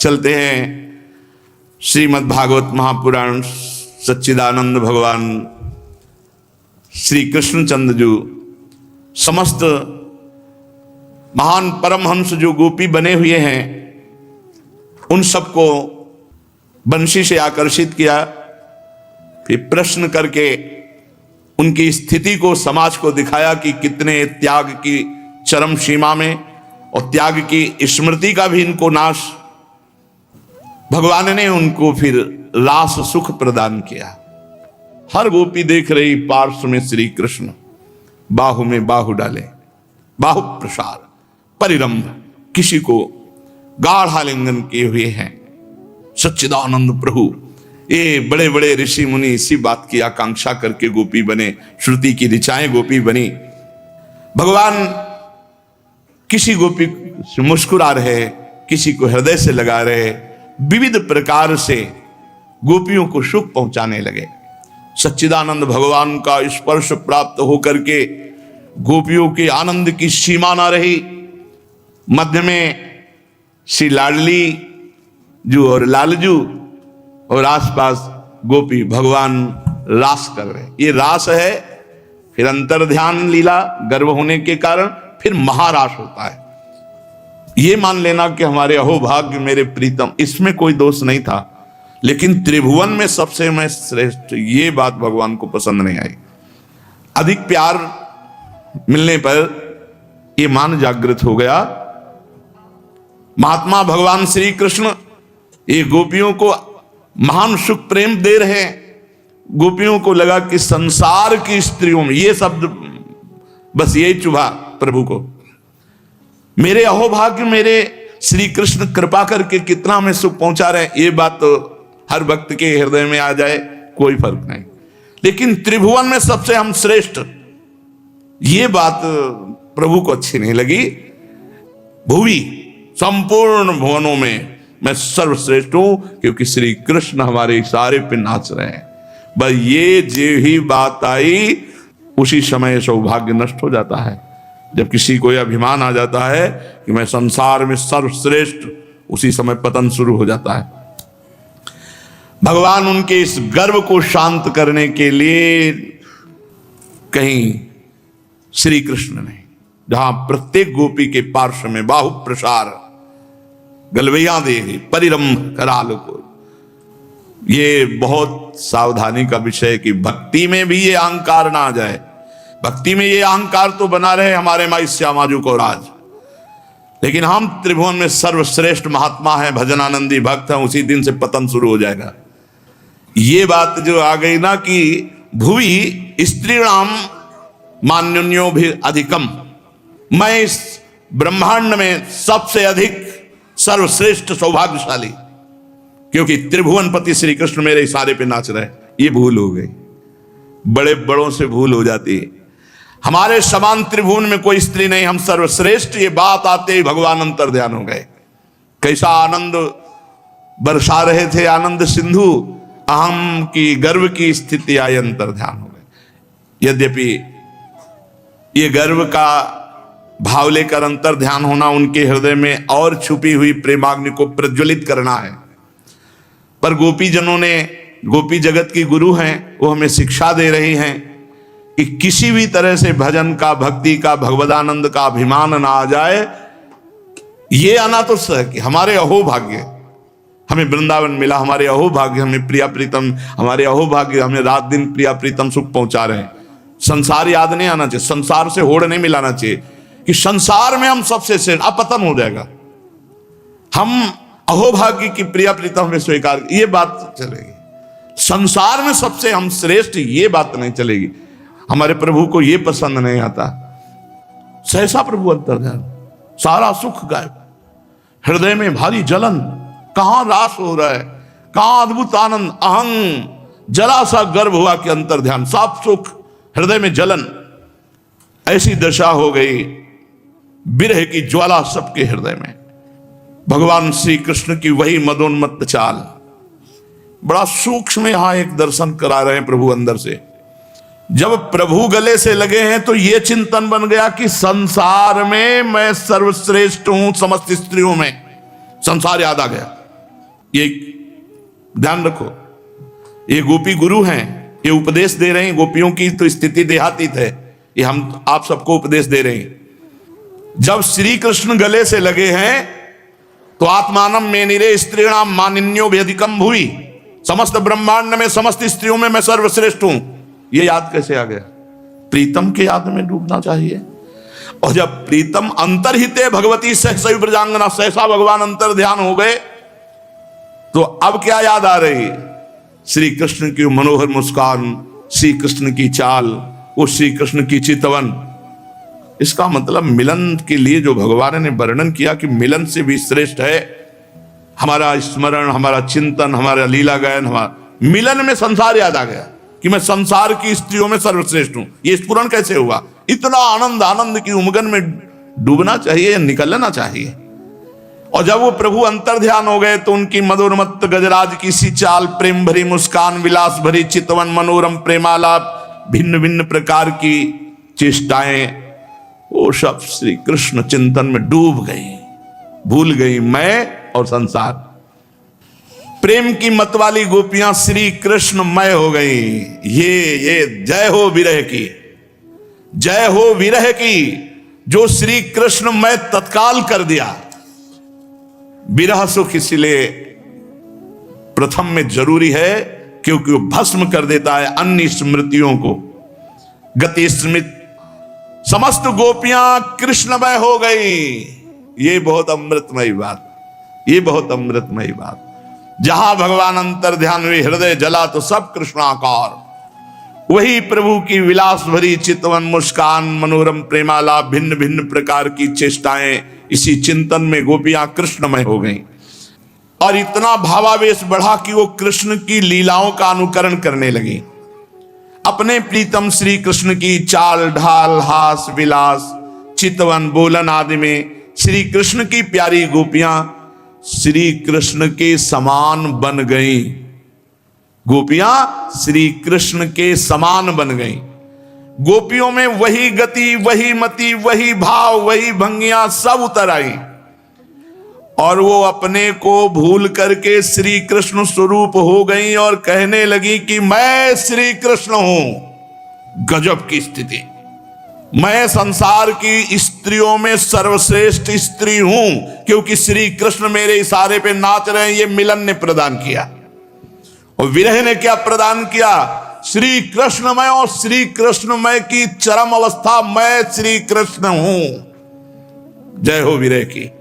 चलते हैं श्रीमद् भागवत महापुराण। सच्चिदानंद भगवान श्री कृष्णचंद्र जो समस्त महान परमहंस जो गोपी बने हुए हैं उन सबको बंशी से आकर्षित किया, फिर प्रश्न करके उनकी स्थिति को समाज को दिखाया कि कितने त्याग की चरम सीमा में और त्याग की स्मृति का भी इनको नाश। भगवान ने उनको फिर रास सुख प्रदान किया। हर गोपी देख रही पार्श्व में श्री कृष्ण बाहु में बाहु डाले, बाहु प्रसार परिरंभ, किसी को गाढ़ आलिंगन किए हुए हैं। सच्चिदानंद प्रभु, ये बड़े बड़े ऋषि मुनि इसी बात की आकांक्षा करके गोपी बने, श्रुति की ऋचाएं गोपी बनी। भगवान किसी गोपी से मुस्कुरा रहे, किसी को हृदय से लगा रहे, विविध प्रकार से गोपियों को सुख पहुंचाने लगे। सच्चिदानंद भगवान का स्पर्श प्राप्त होकर के गोपियों के आनंद की सीमा ना रही। मध्य में श्री लाडली जू और लालजू और आसपास गोपी भगवान रास कर रहे। ये रास है, फिर अंतर ध्यान लीला गर्भ होने के कारण फिर महारास होता है। ये मान लेना कि हमारे अहोभाग्य मेरे प्रीतम, इसमें कोई दोष नहीं था, लेकिन त्रिभुवन में सबसे मैं श्रेष्ठ, ये बात भगवान को पसंद नहीं आई। अधिक प्यार मिलने पर ये मान जागृत हो गया। महात्मा भगवान श्री कृष्ण ये गोपियों को महान सुख प्रेम दे रहे हैं। गोपियों को लगा कि संसार की स्त्रियों में ये शब्द बस यही चुभा प्रभु को, मेरे अहोभाग्य मेरे श्री कृष्ण कृपा करके कितना हमें सुख पहुंचा रहे हैं। ये बात तो हर भक्त के हृदय में आ जाए कोई फर्क नहीं, लेकिन त्रिभुवन में सबसे हम श्रेष्ठ, ये बात प्रभु को अच्छी नहीं लगी। भुवि संपूर्ण भुवनों में मैं सर्वश्रेष्ठ हूं क्योंकि श्री कृष्ण हमारे इशारे पे नाच रहे हैं। बस ये जो ही बात आई उसी समय सौभाग्य नष्ट हो जाता है। जब किसी को यह अभिमान आ जाता है कि मैं संसार में सर्वश्रेष्ठ, उसी समय पतन शुरू हो जाता है। भगवान उनके इस गर्व को शांत करने के लिए कहीं श्री कृष्ण ने, जहां प्रत्येक गोपी के पार्श्व में बाहु प्रसार गलवैया दे परिरंभ कराल को, ये बहुत सावधानी का विषय कि भक्ति में भी ये अहंकार ना आ जाए। भक्ति में ये अहंकार तो बना रहे हमारे माई श्यामाजू को राज, लेकिन हम त्रिभुवन में सर्वश्रेष्ठ महात्मा हैं, भजनानंदी भक्त हैं, उसी दिन से पतन शुरू हो जाएगा। ये बात जो आ गई ना कि भुवि स्त्रीणाम मान्योन्यो भी अधिकम, मैं इस ब्रह्मांड में सबसे अधिक सर्वश्रेष्ठ सौभाग्यशाली, क्योंकि त्रिभुवनपति श्री कृष्ण मेरे इशारे पे नाच रहे। ये भूल हो गई, बड़े बड़ों से भूल हो जाती है। हमारे समान त्रिभुवन में कोई स्त्री नहीं, हम सर्वश्रेष्ठ, ये बात आते ही भगवान अंतर ध्यान हो गए। कैसा आनंद बरसा रहे थे, आनंद सिंधु, अहम की गर्व की स्थिति आई, अंतर ध्यान हो गए। यद्यपि ये गर्व का भाव लेकर अंतर ध्यान होना उनके हृदय में और छुपी हुई प्रेमाग्नि को प्रज्वलित करना है, पर गोपी जनों ने, गोपी जगत की गुरु हैं, वो हमें शिक्षा दे रही हैं कि किसी भी तरह से भजन का, भक्ति का, भगवदानंद का अभिमान ना आ जाए। ये आना तो कि हमारे अहोभाग्य, हमें वृंदावन मिला, हमारे अहोभाग्य, हमें प्रिया प्रीतम, हमारे अहोभाग्य हमें रात दिन प्रिया प्रीतम सुख पहुंचा रहे हैं। संसार याद नहीं आना चाहिए, संसार से होड़ नहीं मिलाना चाहिए कि संसार में हम सबसे श्रेष्ठ, अपतन हो जाएगा। हम अहोभाग्य की प्रिया प्रीतम में स्वीकार, ये बात चलेगी। संसार में सबसे हम श्रेष्ठ, ये बात नहीं चलेगी। हमारे प्रभु को ये पसंद नहीं आता। सहसा प्रभु अंतर्ध्यान, सारा सुख गायब, हृदय में भारी जलन, कहां रास हो रहा है, कहां अद्भुत आनंद, अहं जरा सा गर्भ हुआ कि अंतर्ध्यान, साफ सुख, हृदय में जलन। ऐसी दशा हो गई, विरह की ज्वाला सबके हृदय में। भगवान श्री कृष्ण की वही मदोन्मत्त चाल, बड़ा सूक्ष्म यहां एक दर्शन करा रहे हैं प्रभु अंदर से। जब प्रभु गले से लगे हैं तो यह चिंतन बन गया कि संसार में मैं सर्वश्रेष्ठ हूं, समस्त स्त्रियों में। संसार याद आ गया, ये ध्यान रखो, ये गोपी गुरु हैं, ये उपदेश दे रहे हैं। गोपियों की तो स्थिति देहातीत है, ये हम आप सबको उपदेश दे रहे हैं। जब श्री कृष्ण गले से लगे हैं तो आत्मानम में निरे स्त्रीणाम मानिन्यो व्यधिकम भुवि, समस्त ब्रह्मांड में समस्त स्त्रियों में मैं सर्वश्रेष्ठ हूं। ये याद कैसे आ गया? प्रीतम के याद में डूबना चाहिए। और जब प्रीतम अंतर्हिते भगवती सहसा ब्रजांगना, सहसा भगवान अंतर ध्यान हो गए, तो अब क्या याद आ रही? श्री कृष्ण की मनोहर मुस्कान, श्री कृष्ण की चाल, वो श्री कृष्ण की चितवन। इसका मतलब मिलन के लिए जो भगवान ने वर्णन किया कि मिलन से भी श्रेष्ठ है हमारा स्मरण, हमारा चिंतन, हमारा लीला गायन। हमारा मिलन में संसार याद आ गया कि मैं संसार की स्त्रियों में सर्वश्रेष्ठ हूं। ये स्फुरन कैसे हुआ? इतना आनंद, आनंद की उमगन में डूबना चाहिए, निकलना चाहिए। और जब वो प्रभु अंतर ध्यान हो गए तो उनकी मधुरमत्त गजराज की सी चाल, प्रेम भरी मुस्कान, विलास भरी चितवन, मनोरम प्रेमालाप, भिन्न भिन्न प्रकार की चेष्टाएं, वो सब श्री कृष्ण चिंतन में डूब गई, भूल गई मैं और संसार। प्रेम की मत वाली गोपियां श्री कृष्णमय हो गई। ये जय हो विरह की, जय हो विरह की, जो श्री कृष्णमय तत्काल कर दिया। विरह सुख इसलिए प्रथम में जरूरी है क्योंकि वो भस्म कर देता है अन्य स्मृतियों को। गति स्मृति, समस्त गोपियां कृष्णमय हो गई। ये बहुत अमृतमयी बात, ये बहुत अमृतमयी बात। जहां भगवान अंतर ध्यान हुए, हृदय जला तो सब कृष्णाकार। वही प्रभु की विलास भरी चितवन, मुस्कान, मनोरम प्रेमालाप, भिन्न भिन्न प्रकार की चेष्टाएं, इसी चिंतन में गोपियां कृष्णमय हो गईं। और इतना भावावेश बढ़ा कि वो कृष्ण की लीलाओं का अनुकरण करने लगी। अपने प्रीतम श्री कृष्ण की चाल ढाल, हास विलास, चितवन, बोलन आदि में श्री कृष्ण की प्यारी गोपियां श्री कृष्ण के समान बन गईं। गोपियां श्री कृष्ण के समान बन गईं। गोपियों में वही गति, वही मति, वही भाव, वही भंगियां सब उतर आई और वो अपने को भूल करके श्री कृष्ण स्वरूप हो गई और कहने लगी कि मैं श्री कृष्ण हूं। गजब की स्थिति। मैं संसार की स्त्रियों में सर्वश्रेष्ठ स्त्री हूं क्योंकि श्री कृष्ण मेरे इशारे पे नाच रहे हैं। ये मिलन ने प्रदान किया। और विरह ने क्या प्रदान किया? श्री कृष्णमय और श्री कृष्णमय की चरम अवस्था, मैं श्री कृष्ण हूं। जय हो विरह की।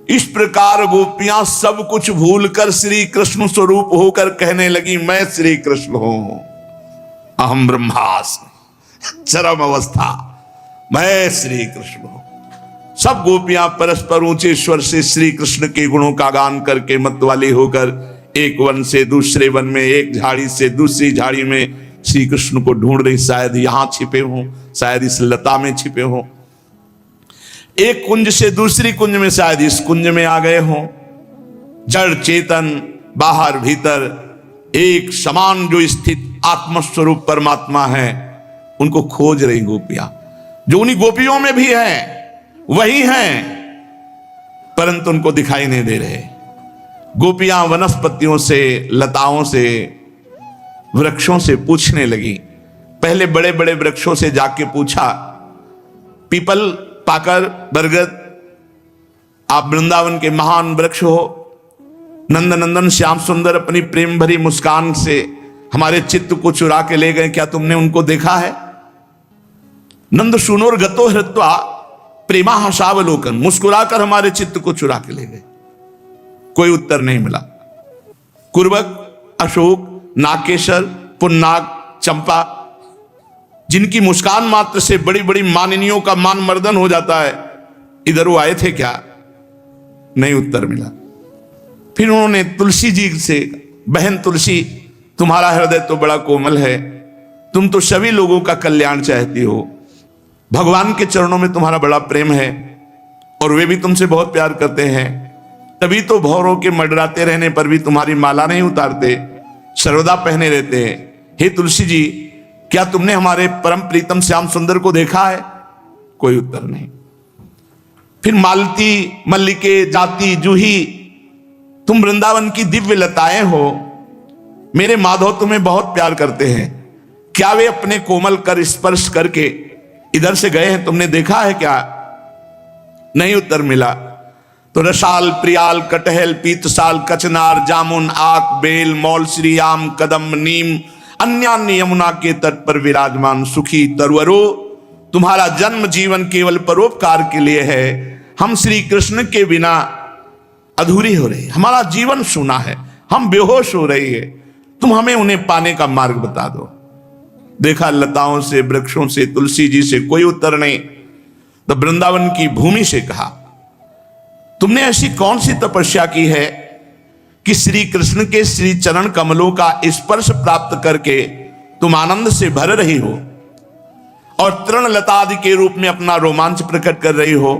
इस प्रकार गोपियां सब कुछ भूलकर श्री कृष्ण स्वरूप होकर कहने लगी मैं श्री कृष्ण हूं। अहम ब्रह्मास्मि, चरम अवस्था, मैं श्री कृष्ण हूं। सब गोपियां परस्पर ऊंचे स्वर से श्री कृष्ण के गुणों का गान करके मतवाली होकर एक वन से दूसरे वन में, एक झाड़ी से दूसरी झाड़ी में श्री कृष्ण को ढूंढ रही। शायद यहां छिपे हों, शायद इस लता में छिपे हों, एक कुंज से दूसरी कुंज में शायद इस कुंज में आ गए हों। जड़ चेतन बाहर भीतर एक समान जो स्थित आत्मस्वरूप परमात्मा है, उनको खोज रही गोपियां, जो उन्हीं गोपियों में भी हैं, वही हैं, परंतु उनको दिखाई नहीं दे रहे। गोपियां वनस्पतियों से, लताओं से, वृक्षों से पूछने लगी। पहले बड़े बड़े वृक्षों से जाके पूछा, पीपल, पाकर, बरगद, आप वृंदावन के महान वृक्ष हो। नंद नंदन श्याम सुंदर अपनी प्रेम भरी मुस्कान से हमारे चित्त को चुरा के ले गए, क्या तुमने उनको देखा है? नंद सुनोर गतो हृत्वा प्रेमा हसावलोकन, मुस्कुराकर हमारे चित्त को चुरा के ले गए। कोई उत्तर नहीं मिला। कुर्बक, अशोक, नागेश्वर, पुन्नाग, चंपा, जिनकी मुस्कान मात्र से बड़ी बड़ी मानिनियों का मान मर्दन हो जाता है, इधर वो आए थे क्या? नहीं उत्तर मिला। फिर उन्होंने तुलसी जी से, बहन तुलसी, तुम्हारा हृदय तो बड़ा कोमल है, तुम तो सभी लोगों का कल्याण चाहती हो, भगवान के चरणों में तुम्हारा बड़ा प्रेम है और वे भी तुमसे बहुत प्यार करते हैं, तभी तो भौरों के मडराते रहने पर भी तुम्हारी माला नहीं उतारते, सर्वदा पहने रहते हैं। हे तुलसी जी, क्या तुमने हमारे परम प्रीतम श्याम सुंदर को देखा है? कोई उत्तर नहीं। फिर मालती, मल्लिके, जाति, जूही, तुम वृंदावन की दिव्य लताएं हो, मेरे माधव तुम्हें बहुत प्यार करते हैं, क्या वे अपने कोमल कर स्पर्श करके इधर से गए हैं? तुमने देखा है क्या? नहीं उत्तर मिला। तो रसाल, प्रियाल, कटहल, पीतसाल, कचनार, जामुन, आक, बेल, मौलश्री, आम, कदम, नीम, अन्यान्य यमुना के तट पर विराजमान सुखी तरुवरो, तुम्हारा जन्म जीवन केवल परोपकार के लिए है। हम श्री कृष्ण के बिना अधूरी हो रही, हमारा जीवन सूना है, हम बेहोश हो रही है, तुम हमें उन्हें पाने का मार्ग बता दो। देखा लताओं से, वृक्षों से, तुलसी जी से कोई उत्तर नहीं। तो वृंदावन की भूमि से कहा, तुमने ऐसी कौन सी तपस्या की है कि श्री कृष्ण के श्री चरण कमलों का स्पर्श प्राप्त करके तुम आनंद से भर रही हो और तृण लता आदि के रूप में अपना रोमांच प्रकट कर रही हो?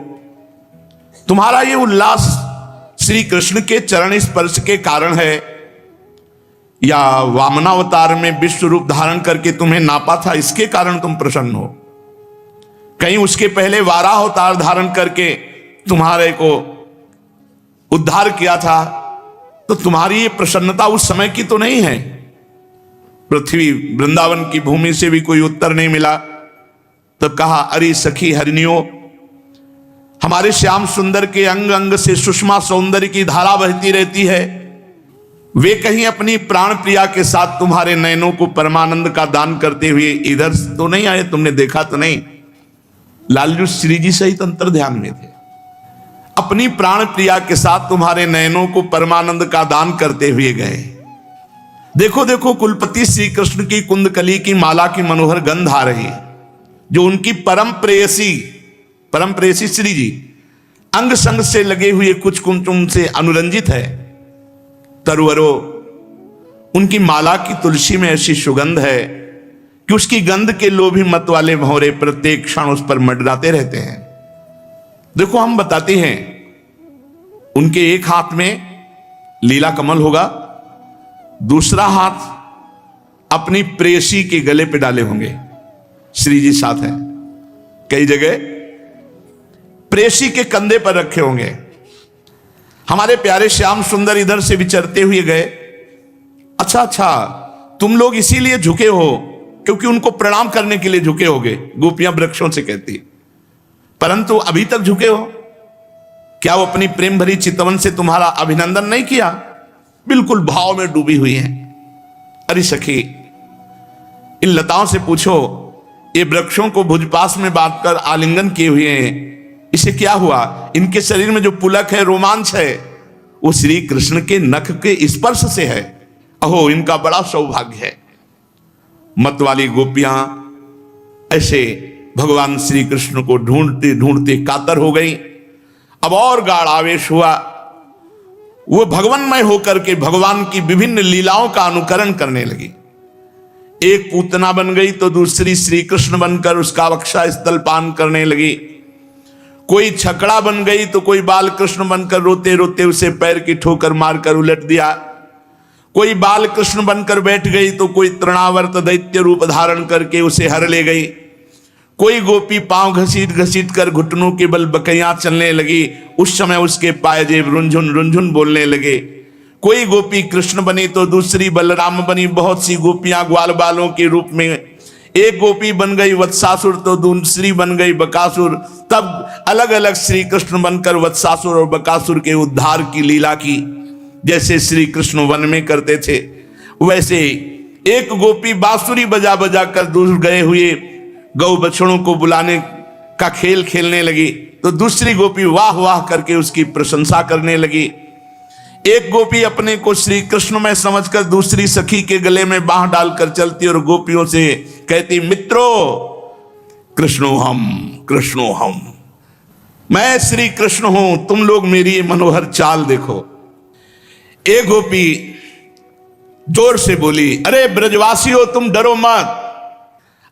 तुम्हारा ये उल्लास श्री कृष्ण के चरण स्पर्श के कारण है या वामनावतार में विश्व रूप धारण करके तुम्हें नापा था इसके कारण तुम प्रसन्न हो? कहीं उसके पहले वाराह अवतार धारण करके तुम्हारे को उद्धार किया था, तो तुम्हारी ये प्रसन्नता उस समय की तो नहीं है? पृथ्वी वृंदावन की भूमि से भी कोई उत्तर नहीं मिला। तब कहा, अरे सखी हरिणियों, हमारे श्याम सुंदर के अंग अंग से सुषमा सौंदर्य की धारा बहती रहती है, वे कहीं अपनी प्राण प्रिया के साथ तुम्हारे नयनों को परमानंद का दान करते हुए इधर तो नहीं आए? तुमने देखा तो नहीं? लालजू श्री जी सहित अंतर ध्यान में थे, अपनी प्राण प्रिया के साथ तुम्हारे नयनों को परमानंद का दान करते हुए गए। देखो देखो, कुलपति श्री कृष्ण की कुंदकली की माला की मनोहर गंध आ रही, जो उनकी परम प्रेयसी श्री जी अंग संग से लगे हुए कुछ कुमकुम से अनुरंजित है। तरुवरो, उनकी माला की तुलसी में ऐसी सुगंध है कि उसकी गंध के लोभी मत वाले भंवरे प्रत्येक क्षण उस पर मंडराते रहते हैं। देखो, हम बताते हैं, उनके एक हाथ में लीला कमल होगा, दूसरा हाथ अपनी प्रेयसी के गले पे डाले होंगे। श्री जी साथ है, कई जगह प्रेयसी के कंधे पर रखे होंगे। हमारे प्यारे श्याम सुंदर इधर से विचरते हुए गए। अच्छा, तुम लोग इसीलिए झुके हो क्योंकि उनको प्रणाम करने के लिए झुके होगे, गोपियां वृक्षों से कहती, परंतु अभी तक झुके हो क्या? वो अपनी प्रेम भरी चितवन से तुम्हारा अभिनंदन नहीं किया? बिल्कुल भाव में डूबी हुई है। अरे सखी, इन लताओं से पूछो, ये वृक्षों को भुजपास में बांधकर आलिंगन किए हुए हैं, इसे क्या हुआ? इनके शरीर में जो पुलक है, रोमांच है, वो श्री कृष्ण के नख के स्पर्श से है। अहो, इनका बड़ा सौभाग्य है। मत वाली गोपियां ऐसे भगवान श्री कृष्ण को ढूंढते ढूंढते कातर हो गई। अब और गाढ़ आवेश हुआ, वो भगवानमय होकर के भगवान की विभिन्न लीलाओं का अनुकरण करने लगी। एक पूतना बन गई तो दूसरी श्री कृष्ण बनकर उसका वक्षा स्थल पान करने लगी। कोई छकड़ा बन गई तो कोई बाल कृष्ण बनकर रोते रोते उसे पैर की ठोकर मारकर उलट दिया। कोई बाल कृष्ण बनकर बैठ गई तो कोई तृणावर्त दैत्य रूप धारण करके उसे हर ले गई। कोई गोपी पांव घसीट घसीट कर घुटनों के बल बकैया चलने लगी, उस समय उसके पायजेब रुंझुन रुंझुन बोलने लगे। कोई गोपी कृष्ण बनी तो दूसरी बलराम बनी। बहुत सी गोपियां ग्वाल बालों के रूप में, एक गोपी बन गई वत्सासुर तो दूसरी बन गई बकासुर। तब अलग अलग श्री कृष्ण बनकर वत्सासुर और बकासुर के उद्धार की लीला की। जैसे श्री कृष्ण वन में करते थे, वैसे एक गोपी बांसुरी बजा बजा कर दूर गए हुए गौ बछड़ों को बुलाने का खेल खेलने लगी, तो दूसरी गोपी वाह वाह करके उसकी प्रशंसा करने लगी। एक गोपी अपने को श्री कृष्ण में समझकर दूसरी सखी के गले में बांह डालकर चलती और गोपियों से कहती, मित्रों, कृष्णो हम, मैं श्री कृष्ण हूं, तुम लोग मेरी मनोहर चाल देखो। एक गोपी जोर से बोली, अरे ब्रजवासियों, तुम डरो मत,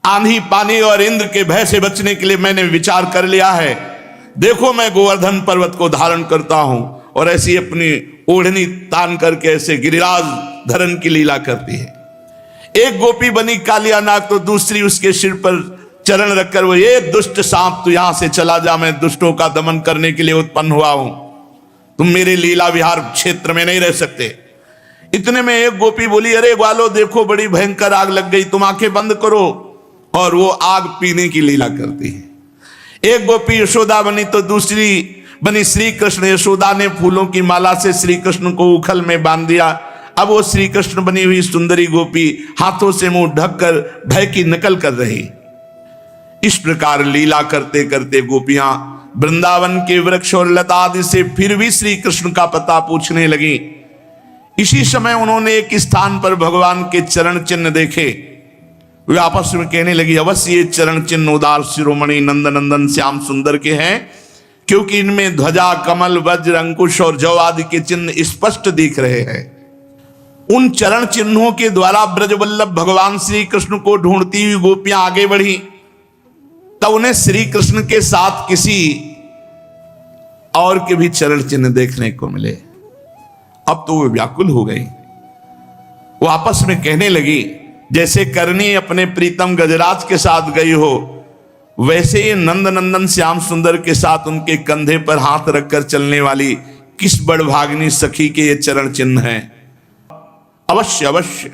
आंधी पानी और इंद्र के भय से बचने के लिए मैंने विचार कर लिया है। देखो, मैं गोवर्धन पर्वत को धारण करता हूं और ऐसी अपनी ओढ़नी तान करके ऐसे गिरिराज धरण की लीला करती है। एक गोपी बनी कालिया नाग तो दूसरी उसके सिर पर चरण रखकर वो, ये दुष्ट सांप, तू यहां से चला जा, मैं दुष्टों का दमन करने के लिए उत्पन्न हुआ हूं। तुम मेरे लीला विहार क्षेत्र में नहीं रह सकते। इतने में एक गोपी बोली, अरे ग्वालो देखो बड़ी भयंकर आग लग गई, तुम आंखें बंद करो। और वो आग पीने की लीला करती है। एक गोपी यशोदा बनी तो दूसरी बनी श्री कृष्ण। यशोदा ने फूलों की माला से श्री कृष्ण को उखल में बांध दिया। अब वो श्री कृष्ण बनी हुई सुंदरी गोपी हाथों से मुंह ढककर भय की नकल कर रही। इस प्रकार लीला करते करते गोपियां वृंदावन के वृक्ष और लता आदि से फिर भी श्री कृष्ण का पता पूछने लगी। इसी समय उन्होंने एक स्थान पर भगवान के चरण चिन्ह देखे। वे आपस में कहने लगी, अवश्य ये चरण चिन्ह उदार शिरोमणि नंद नंदन श्याम सुंदर के हैं, क्योंकि इनमें ध्वजा कमल वज्र अंकुश और जौ आदि के चिन्ह स्पष्ट दिख रहे हैं। उन चरण चिन्हों के द्वारा ब्रजवल्लभ भगवान श्री कृष्ण को ढूंढती हुई गोपियां आगे बढ़ी। तब उन्हें श्री कृष्ण के साथ किसी और के भी चरण चिन्ह देखने को मिले। अब तो वे व्याकुल हो गई। वो आपस में कहने लगी, जैसे करनी अपने प्रीतम गजराज के साथ गई हो, वैसे ही नंद नंदन श्याम सुंदर के साथ उनके कंधे पर हाथ रखकर चलने वाली किस बड़भागिनी सखी के ये चरण चिन्ह हैं। अवश्य अवश्य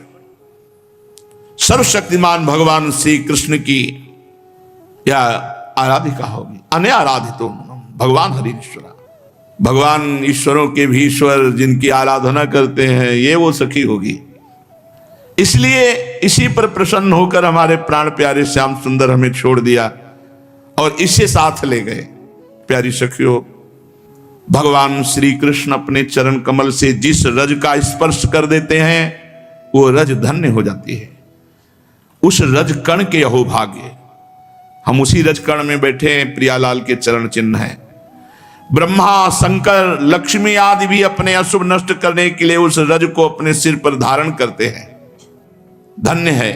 सर्वशक्तिमान भगवान श्री कृष्ण की या आराधिका होगी। अन्य आराधितो भगवान हरीश्वरा, भगवान ईश्वरों के भी ईश्वर जिनकी आराधना करते हैं, ये वो सखी होगी। इसलिए इसी पर प्रसन्न होकर हमारे प्राण प्यारे श्याम सुंदर हमें छोड़ दिया और इसे साथ ले गए। प्यारी सखियों, भगवान श्री कृष्ण अपने चरण कमल से जिस रज का स्पर्श कर देते हैं, वो रज धन्य हो जाती है। उस रज कण के अहो भाग्य, हम उसी रज कण में बैठे हैं। प्रियालाल के चरण चिन्ह हैं। ब्रह्मा शंकर लक्ष्मी आदि भी अपने अशुभ नष्ट करने के लिए उस रज को अपने सिर पर धारण करते हैं। धन्य है।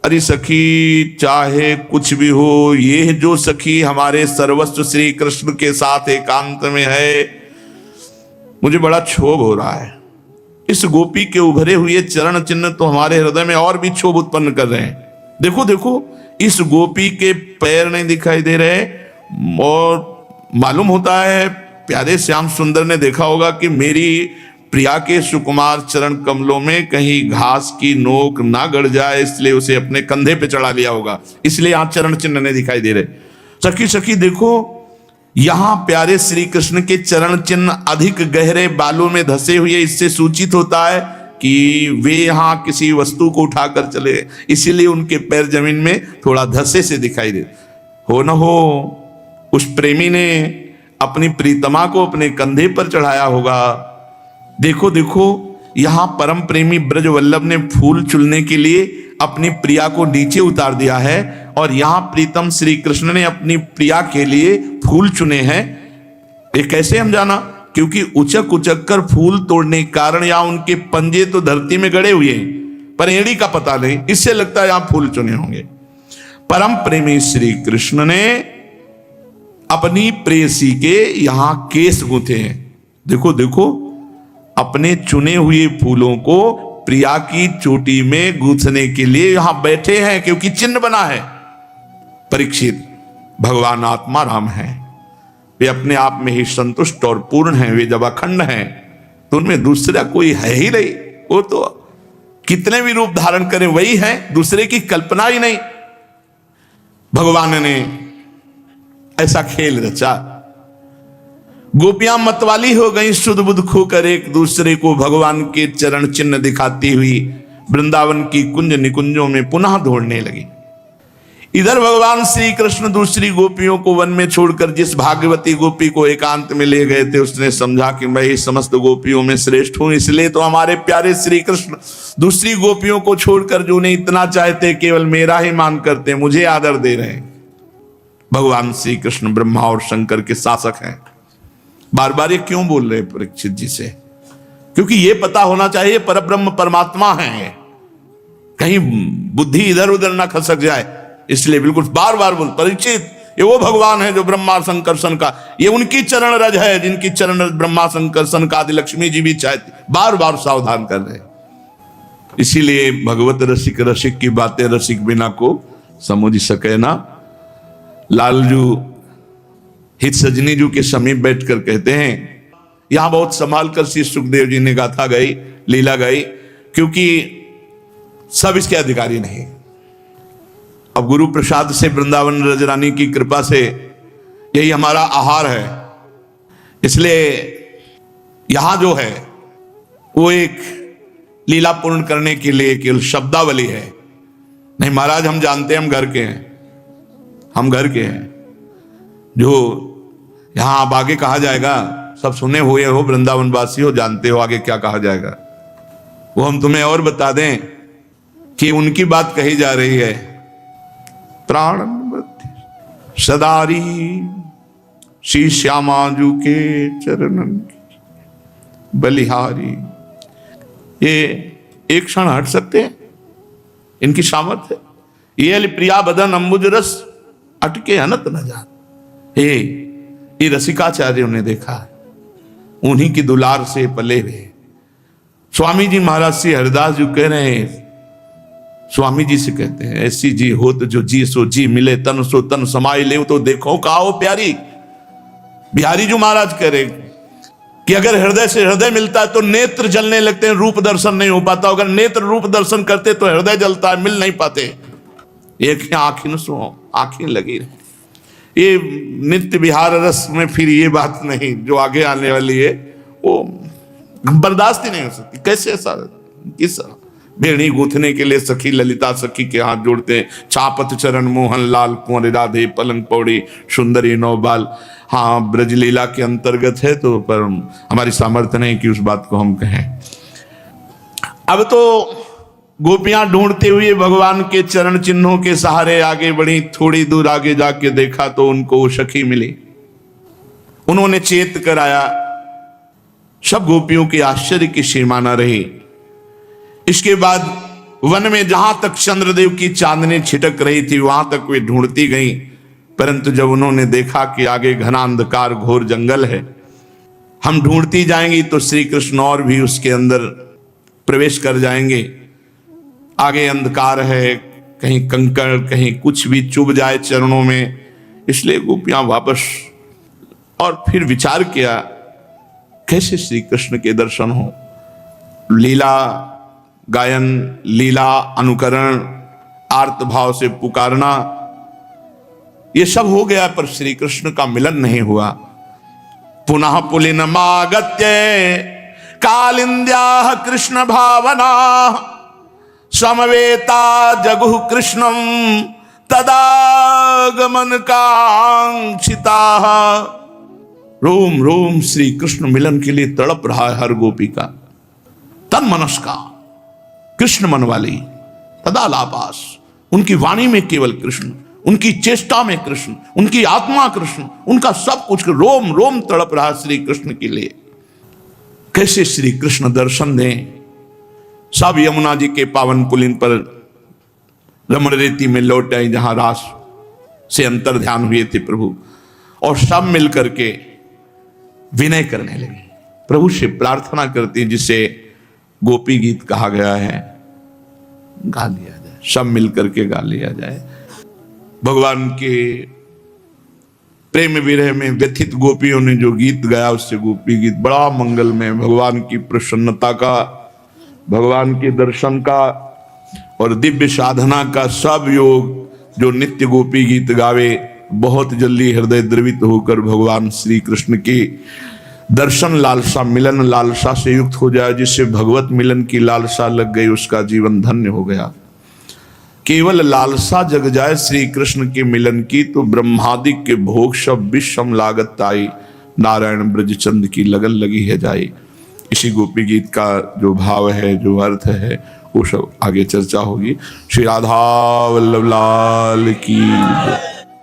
अरे सखी, चाहे कुछ भी हो, ये जो सखी हमारे सर्वस्व श्री कृष्ण के साथ एकांत में है, मुझे बड़ा क्षोभ हो रहा है। इस गोपी के उभरे हुए चरण चिन्ह तो हमारे हृदय में और भी क्षोभ उत्पन्न कर रहे हैं। देखो देखो, इस गोपी के पैर नहीं दिखाई दे रहे और मालूम होता है प्यारे श्याम सुंदर ने देखा होगा कि मेरी प्रिया के सुकुमार चरण कमलों में कहीं घास की नोक ना गड़ जाए, इसलिए उसे अपने कंधे पे चढ़ा लिया होगा, इसलिए यहां चरण चिन्ह नहीं दिखाई दे रहे। सखी सखी देखो, यहां प्यारे श्री कृष्ण के चरण चिन्ह अधिक गहरे बालों में धसे हुए, इससे सूचित होता है कि वे यहां किसी वस्तु को उठाकर चले, इसीलिए उनके पैर जमीन में थोड़ा धसे से दिखाई दे। हो न हो उस प्रेमी ने अपनी प्रीतमा को अपने कंधे पर चढ़ाया होगा। देखो देखो, यहां परम प्रेमी ब्रजवल्लभ ने फूल चुनने के लिए अपनी प्रिया को नीचे उतार दिया है और यहां प्रीतम श्री कृष्ण ने अपनी प्रिया के लिए फूल चुने हैं। ये कैसे हम जाना? क्योंकि उचक उचक कर फूल तोड़ने के कारण यहां उनके पंजे तो धरती में गड़े हुए हैं, पर एड़ी का पता नहीं, इससे लगता है यहां फूल चुने होंगे। परम प्रेमी श्री कृष्ण ने अपनी प्रेयसी के यहां केस गूंथे हैं। देखो देखो, अपने चुने हुए फूलों को प्रिया की चोटी में गूंथने के लिए यहां बैठे हैं, क्योंकि चिन्ह बना है। परीक्षित, भगवान आत्मा राम है, वे अपने आप में ही संतुष्ट और पूर्ण हैं। वे जब अखंड हैं तो उनमें दूसरा कोई है ही नहीं। वो तो कितने भी रूप धारण करें वही है, दूसरे की कल्पना ही नहीं। भगवान ने ऐसा खेल रचा। गोपियां मतवाली हो गई, शुद्ध बुद्ध खोकर एक दूसरे को भगवान के चरण चिन्ह दिखाती हुई वृंदावन की कुंज निकुंजों में पुनः दौड़ने लगी। इधर भगवान श्री कृष्ण दूसरी गोपियों को वन में छोड़कर जिस भाग्यवती गोपी को एकांत में ले गए थे, उसने समझा कि मैं ही समस्त गोपियों में श्रेष्ठ हूं, इसलिए तो हमारे प्यारे श्री कृष्ण दूसरी गोपियों को छोड़कर जो उन्हें इतना चाहते, केवल मेरा ही मान करते, मुझे आदर दे रहे हैं। भगवान श्री कृष्ण ब्रह्मा और शंकर के शासक हैं। बार बार ये क्यों बोल रहे हैं परीक्षित जी से? क्योंकि ये पता होना चाहिए परब्रह्म परमात्मा है, कहीं बुद्धि इधर उधर ना खसक जाए, इसलिए बिल्कुल बार बार बोल, परीक्षित ये वो भगवान है जो ब्रह्मा शंकर सन का, ये उनकी चरण रज है जिनकी चरण रज ब्रह्मा शंकर सन का आदि लक्ष्मी जी भी चाहती। बार बार सावधान कर रहे। इसीलिए भगवत रसिक रसिक की बातें रसिक बिना को समझ सके ना। लालजू हित सजनी जी के समीप बैठकर कहते हैं, यहां बहुत संभाल कर श्री सुखदेव जी ने गाथा गाई, लीला गाई, क्योंकि सब इसके अधिकारी नहीं। अब गुरु प्रसाद से, वृंदावन रजरानी की कृपा से यही हमारा आहार है, इसलिए यहां जो है वो एक लीला पूर्ण करने के लिए केवल शब्दावली है। नहीं महाराज, हम जानते हैं, हम घर के हैं, हम घर के हैं। जो यहां अब आगे कहा जाएगा, सब सुने हुए हो, वृंदावन वासी हो, जानते हो आगे क्या कहा जाएगा। वो हम तुम्हें और बता दें कि उनकी बात कही जा रही है। प्राण सदारी श्री श्यामाजू के चरणन की बलिहारी। ये एक क्षण हट सकते हैं, इनकी सामर्थ्य है। ये प्रिया बदन अंबुज रस अटके अनत न जान। ये रसिकाचार्यों ने देखा है, उन्हीं की दुलार से पले हुए। स्वामी जी महाराज श्री हरिदास जी कह रहे हैं, स्वामी जी से कहते हैं, ऐसी जी होत जो जी सो जी मिले, तन सो तन समाई ले तो देखो काओ प्यारी। बिहारी जी महाराज कह रहे कि अगर हृदय से हृदय मिलता है तो नेत्र जलने लगते हैं, रूप दर्शन नहीं हो पाता। अगर नेत्र रूप दर्शन करते तो हृदय जलता है, मिल नहीं पाते। एक आंखें सो आंखें लगी रहे। ये नित्य विहार रस में फिर ये बात नहीं जो आगे आने वाली है, वो बर्दाश्त ही नहीं हो सकती। कैसे ऐसा, किस बेड़ी गूंथने के लिए सखी ललिता सखी के हाथ जोड़ते, चापत चरण मोहन लाल कुंवर राधे पलंग पौड़ी सुंदरी नौबाल। हाँ, ब्रजलीला के अंतर्गत है, तो पर हमारी सामर्थ्य नहीं कि उस बात को हम कहें। अब तो गोपियां ढूंढते हुए भगवान के चरण चिन्हों के सहारे आगे बढ़ी। थोड़ी दूर आगे जाके देखा तो उनको वो सखी मिली, उन्होंने चेत कराया। सब गोपियों की आश्चर्य की सीमा न रही। इसके बाद वन में जहां तक चंद्रदेव की चांदनी छिटक रही थी वहां तक वे ढूंढती गई, परंतु जब उन्होंने देखा कि आगे घना अंधकार घोर जंगल है, हम ढूंढती जाएंगी तो श्री कृष्ण और भी उसके अंदर प्रवेश कर जाएंगे। आगे अंधकार है, कहीं कंकड़ कहीं कुछ भी चुभ जाए चरणों में, इसलिए गोपियां वापस। और फिर विचार किया कैसे श्री कृष्ण के दर्शन हो। लीला गायन, लीला अनुकरण, आर्त भाव से पुकारना, ये सब हो गया, पर श्री कृष्ण का मिलन नहीं हुआ। पुनः पुलिनमागत्य कालिंद्या कृष्ण भावना समवेता जगुः कृष्णम तदागमन कांक्षिता। रोम रोम श्री कृष्ण मिलन के लिए तड़प रहा है हर गोपी का। तन मनस का कृष्ण मन वाली, तदालापास, उनकी वाणी में केवल कृष्ण, उनकी चेष्टा में कृष्ण, उनकी आत्मा कृष्ण, उनका सब कुछ रोम रोम तड़प रहा श्री कृष्ण के लिए। कैसे श्री कृष्ण दर्शन दें। सब यमुना जी के पावन पुलिन पर रमण रेती में लौट आए जहां रास से अंतर ध्यान हुए थे प्रभु, और सब मिलकर के विनय करने लगे, प्रभु से प्रार्थना करती, जिसे गोपी गीत कहा गया है, गा लिया जाए, सब मिलकर के गा लिया जाए। भगवान के प्रेम विरह में व्यथित गोपियों ने जो गीत गाया उससे गोपी गीत बड़ा मंगलमय, भगवान की प्रसन्नता का, भगवान के दर्शन का और दिव्य साधना का सब योग जो नित्य गोपी गीत गावे, बहुत जल्दी हृदय द्रवित होकर भगवान श्री कृष्ण की दर्शन लालसा, मिलन लालसा से युक्त हो जाए। जिससे भगवत मिलन की लालसा लग गई उसका जीवन धन्य हो गया। केवल लालसा जग जाए श्री कृष्ण के मिलन की तो ब्रह्मादि के भोग सब विषम लागत आई, नारायण ब्रजचंद की लगन लगी है जाई। इसी गोपी गीत का जो भाव है, जो अर्थ है, वो सब आगे चर्चा होगी। श्री राधा वल्लभ लाल की।